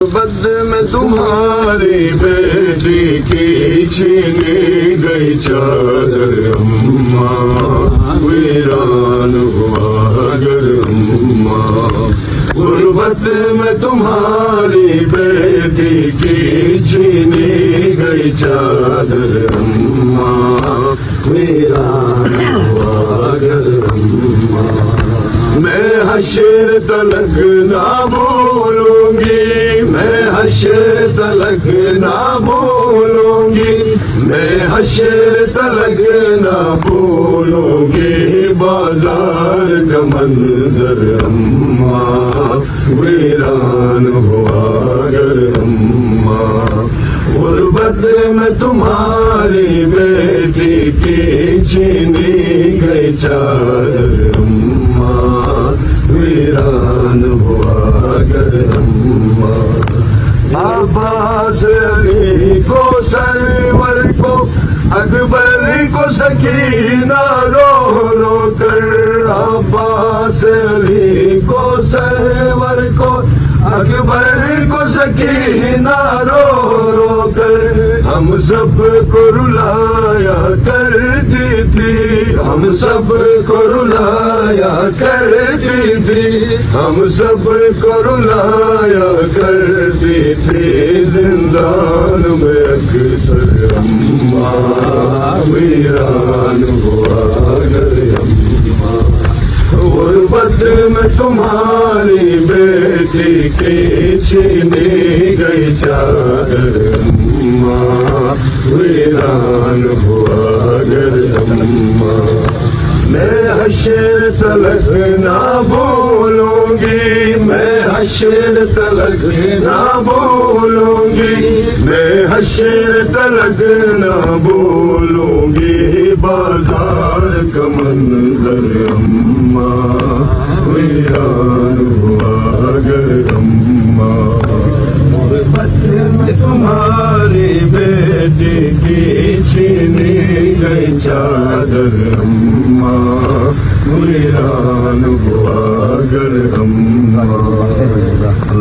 بد میں تمہاری بیٹی کی چھینی گئی چادر اماں ویران ہوا گھر اماں غربت میں تمہاری بیٹی کی چھینی گئی چادر اماں ویران ہوا گھر اماں میں حشر تلک نہ بھولوں گی میں حشر تلک نہ بھولوں گی میں حشر تلک نہ بھولوں گی بازار کا منظر اماں ویران ہوا گھر اماں غربت میں تمہاری بیٹی کی چھینی گئی چادر اماں ویران ہوا گھر اماں عباس علی کو سرور کو اکبر کو سکینہ رو رو کر عباس علی کو سرور کو اکبر کو سکینہ رو رو کر ہم سب کو رلایا کرتی تھی ہم سب کو رلایا کرتی تھی ہم سب کو رلایا کرتی تھی زندان میں اکثر اماں ویران ہوا گھر اماں غربت میں تمہاری بیٹی کی چھینی گئی چادر اماں ویران ہوا گھر اماں میں حشر تلک نہ بھولوں گی میں حشر تلک نہ بھولوں گی میں حشر تلک نہ بھولوں گی بازار کا منظر اماں ویران ہوا گھر اماں غربت میں تمہاری بیٹی کی چھینی گئی چادر اماں ویران ہوا گھر اماں